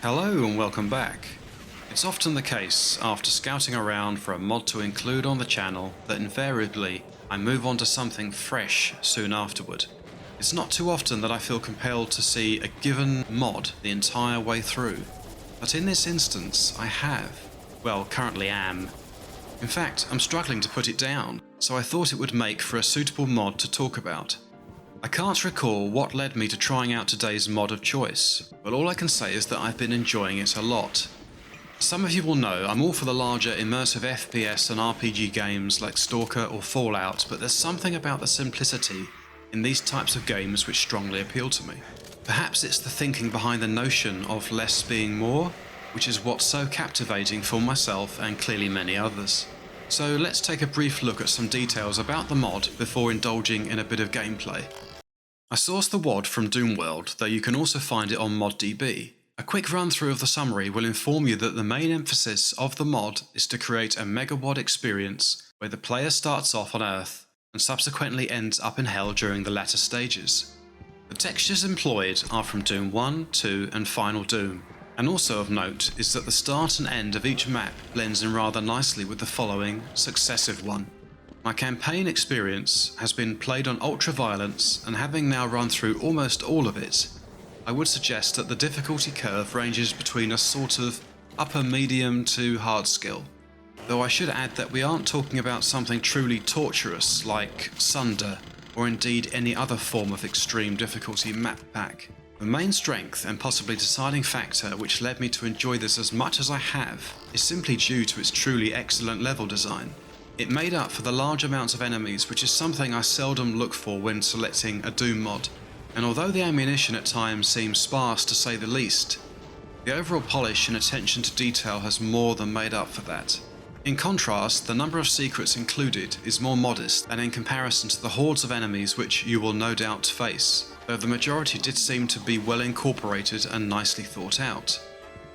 Hello and welcome back. It's often the case, after scouting around for a mod to include on the channel, that invariably I move on to something fresh soon afterward. It's not too often that I feel compelled to see a given mod the entire way through, but in this instance I have. Well, currently am. In fact, I'm struggling to put it down, so I thought it would make for a suitable mod to talk about. I can't recall what led me to trying out today's mod of choice, but all I can say is that I've been enjoying it a lot. Some of you will know I'm all for the larger immersive FPS and RPG games like Stalker or Fallout, but there's something about the simplicity in these types of games which strongly appeal to me. Perhaps it's the thinking behind the notion of less being more, which is what's so captivating for myself and clearly many others. So let's take a brief look at some details about the mod before indulging in a bit of gameplay. I sourced the WAD from Doomworld, though you can also find it on ModDB. A quick run through of the summary will inform you that the main emphasis of the mod is to create a megawad experience where the player starts off on Earth and subsequently ends up in Hell during the latter stages. The textures employed are from Doom 1, 2 and Final Doom, and also of note is that the start and end of each map blends in rather nicely with the following successive one. My campaign experience has been played on ultra-violence, and having now run through almost all of it, I would suggest that the difficulty curve ranges between a sort of upper medium to hard skill. Though I should add that we aren't talking about something truly torturous like Sunder, or indeed any other form of extreme difficulty map pack. The main strength and possibly deciding factor which led me to enjoy this as much as I have is simply due to its truly excellent level design. It made up for the large amounts of enemies, which is something I seldom look for when selecting a Doom mod, and although the ammunition at times seems sparse to say the least, the overall polish and attention to detail has more than made up for that. In contrast, the number of secrets included is more modest than in comparison to the hordes of enemies which you will no doubt face, though the majority did seem to be well incorporated and nicely thought out.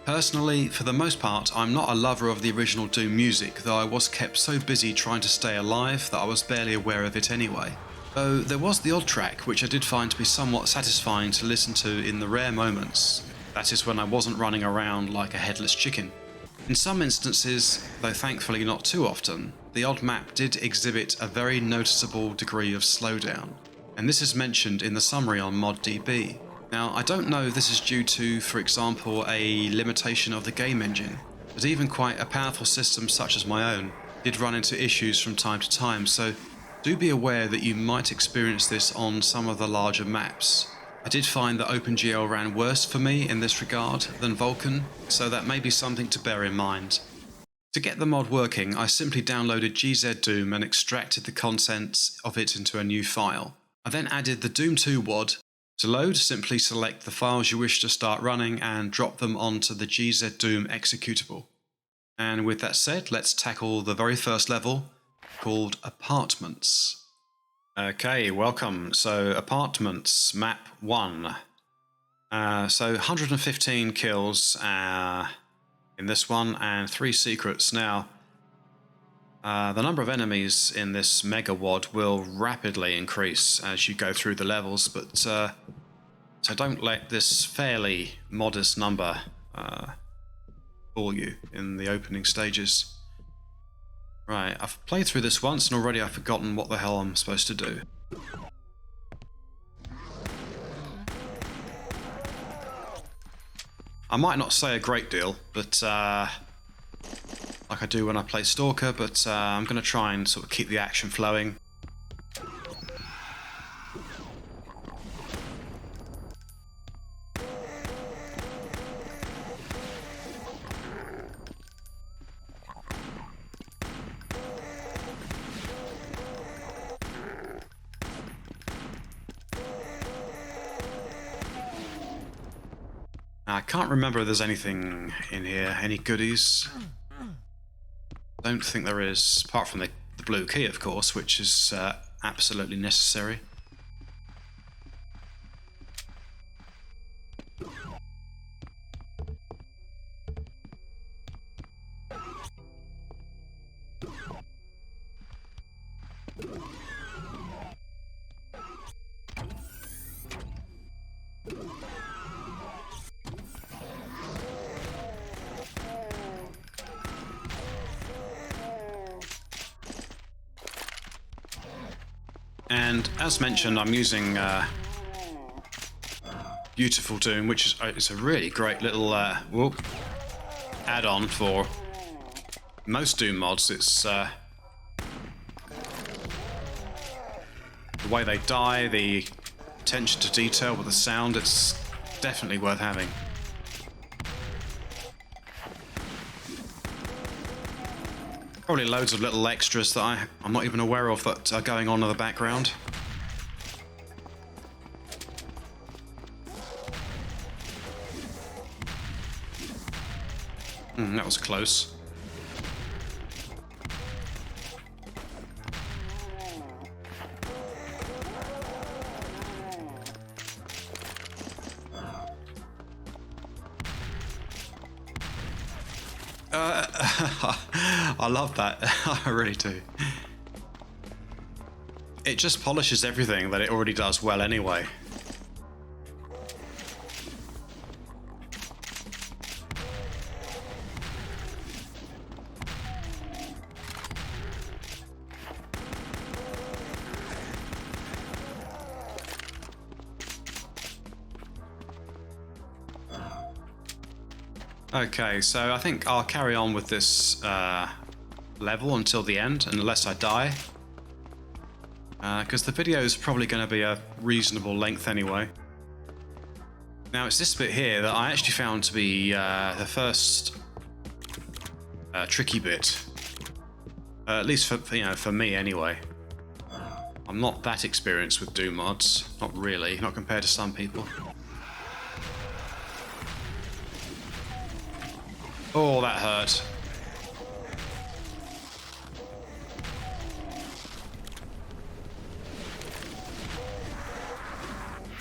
Personally, for the most part, I'm not a lover of the original Doom music, though I was kept so busy trying to stay alive that I was barely aware of it anyway. Though there was the odd track which I did find to be somewhat satisfying to listen to in the rare moments, that is when I wasn't running around like a headless chicken. In some instances, though thankfully not too often, the odd map did exhibit a very noticeable degree of slowdown, and this is mentioned in the summary on ModDB. Now, I don't know if this is due to, for example, a limitation of the game engine, but even quite a powerful system such as my own did run into issues from time to time, so do be aware that you might experience this on some of the larger maps. I did find that OpenGL ran worse for me in this regard than Vulkan, so that may be something to bear in mind. To get the mod working, I simply downloaded GZ Doom and extracted the contents of it into a new file. I then added the Doom 2 WAD. To load, simply select the files you wish to start running and drop them onto the GZ Doom executable. And with that said, let's tackle the very first level, called Apartments. Okay, welcome. So, Apartments, map 1. So 115 kills in this one, and 3 secrets. Now, the number of enemies in this megawad will rapidly increase as you go through the levels, but so don't let this fairly modest number fool you in the opening stages. Right, I've played through this once and already I've forgotten what the hell I'm supposed to do. I might not say a great deal, but like I do when I play Stalker, but I'm going to try and sort of keep the action flowing. I can't remember if there's anything in here, any goodies. Don't think there is, apart from the blue key, of course, which is absolutely necessary. And as mentioned, I'm using Beautiful Doom, which is it's a really great little add-on for most Doom mods. It's the way they die, the attention to detail with the sound, it's definitely worth having. Probably loads of little extras that I'm not even aware of that are going on in the background. That was close. I love that. I really do. It just polishes everything that it already does well anyway. Okay, so I think I'll carry on with this level until the end, unless I die. Because the video is probably going to be a reasonable length anyway. Now it's this bit here that I actually found to be the first tricky bit. At least for me anyway. I'm not that experienced with Doom mods, not really, not compared to some people. Oh, that hurt.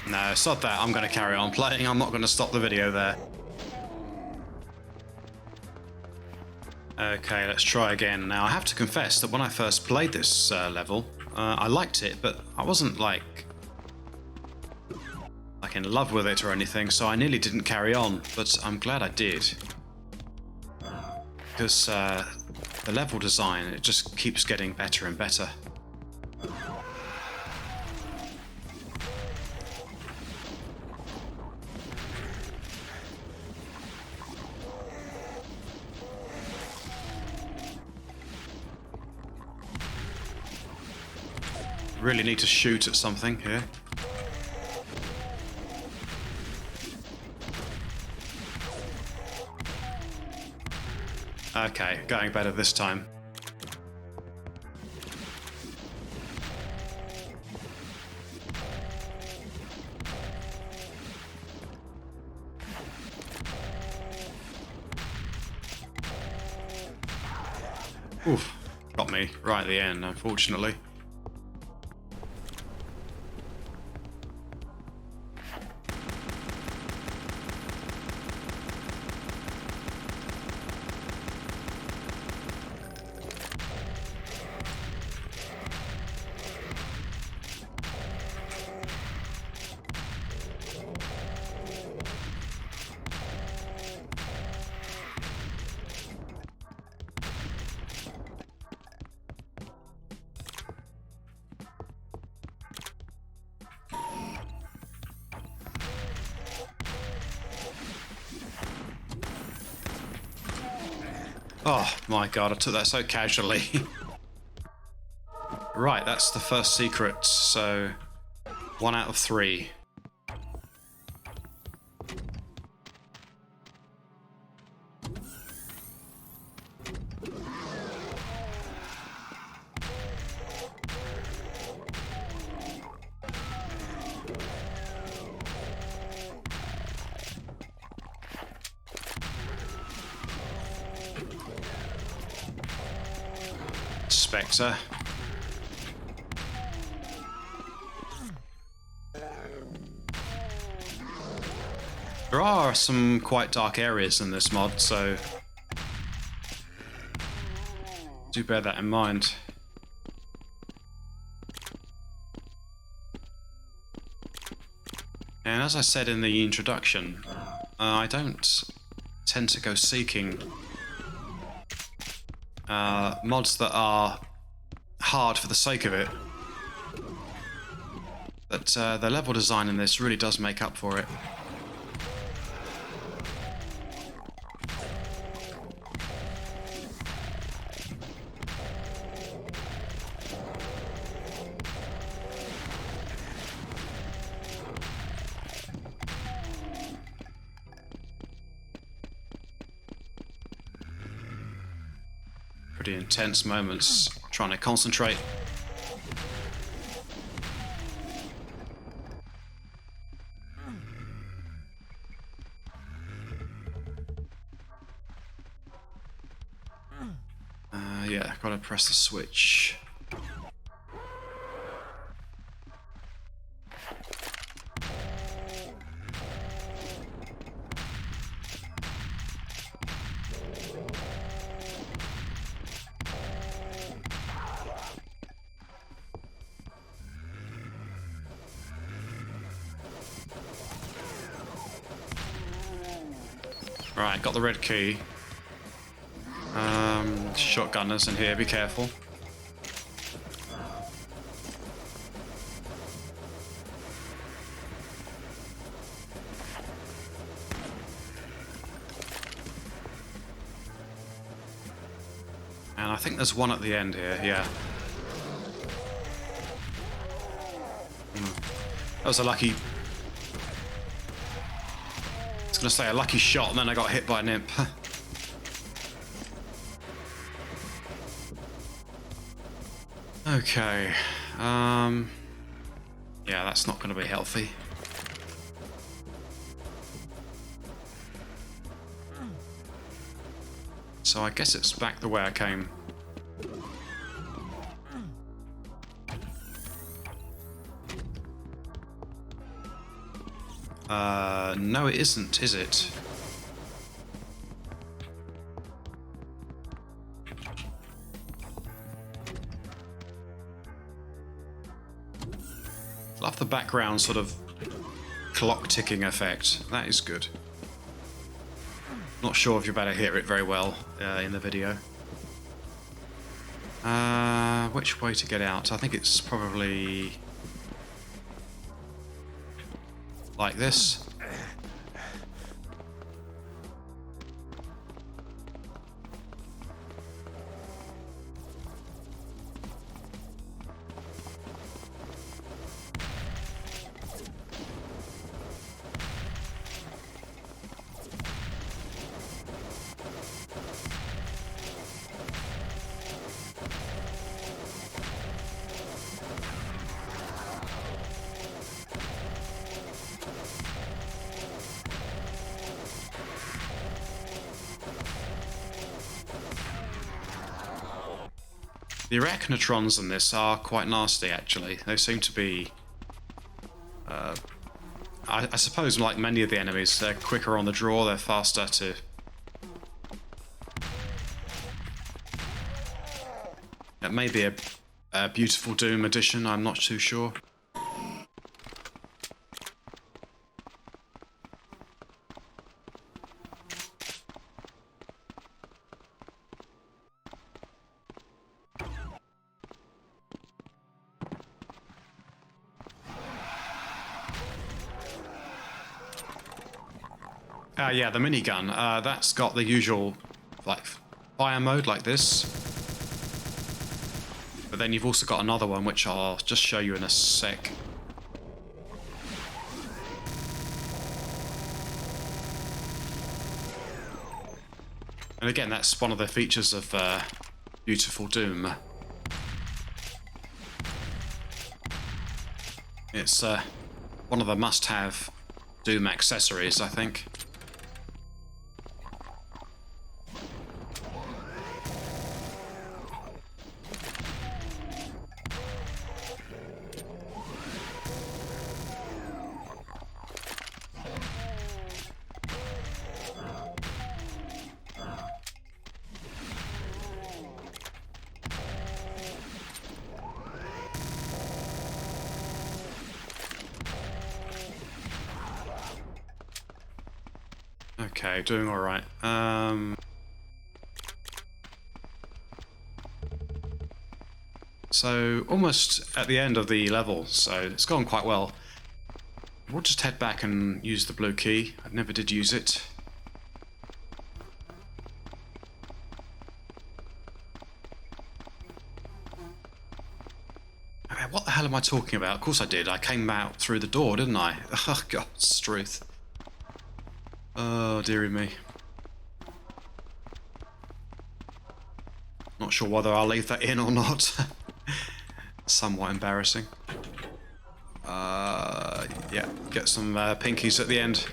No, sod that. I'm going to carry on playing. I'm not going to stop the video there. Okay, let's try again. Now, I have to confess that when I first played this level, I liked it, but I wasn't like in love with it or anything, so I nearly didn't carry on, but I'm glad I did. Because the level design, it just keeps getting better and better. Really need to shoot at something here. Okay, going better this time. Oof, got me right at the end, unfortunately. Oh my god, I took that so casually. Right, that's the first secret, so 1 out of 3. Spectre. There are some quite dark areas in this mod, so do bear that in mind. And as I said in the introduction, I don't tend to go seeking mods that are hard for the sake of it. But the level design in this really does make up for it. Pretty intense moments, trying to concentrate. Yeah, gotta press the switch. Right, got the red key. Shotgunners in here, be careful. And I think there's one at the end here, yeah. That was a lucky... I was going to say a lucky shot, and then I got hit by an imp. Okay. Yeah, that's not going to be healthy. So I guess it's back the way I came. No it isn't, is it? Love the background sort of clock ticking effect. That is good. Not sure if you're about to hear it very well in the video. Which way to get out? I think it's probably like this. The arachnotrons in this are quite nasty, actually. They seem to be... I suppose, like many of the enemies, they're quicker on the draw, they're faster to... It may be a beautiful Doom edition, I'm not too sure. Yeah, the minigun. That's got the usual, like, fire mode like this. But then you've also got another one, which I'll just show you in a sec. And again, that's one of the features of Beautiful Doom. It's one of the must-have Doom accessories, I think. Okay, doing all right. So almost at the end of the level, so it's gone quite well. We'll just head back and use the blue key. I never did use it. What the hell am I talking about? Of course I did. I came out through the door, didn't I? Oh, God, Struth. Oh, dearie me. Not sure whether I'll leave that in or not. Somewhat embarrassing. Yeah, get some pinkies at the end.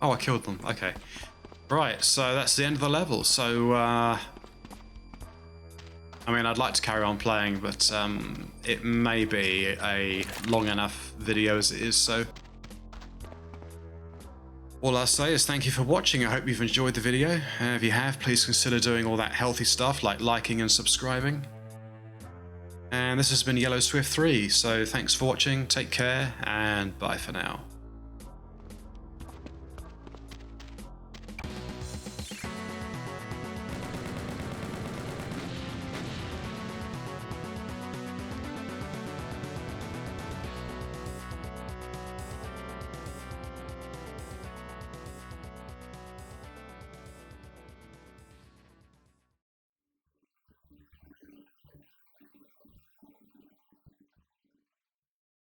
Oh, I killed them. Okay. Right, so that's the end of the level. So, I mean, I'd like to carry on playing, but it may be a long enough video as it is, so... All I'll say is thank you for watching. I hope you've enjoyed the video. If you have, please consider doing all that healthy stuff like liking and subscribing. And this has been Yellow Swift 3, so thanks for watching, take care, and bye for now.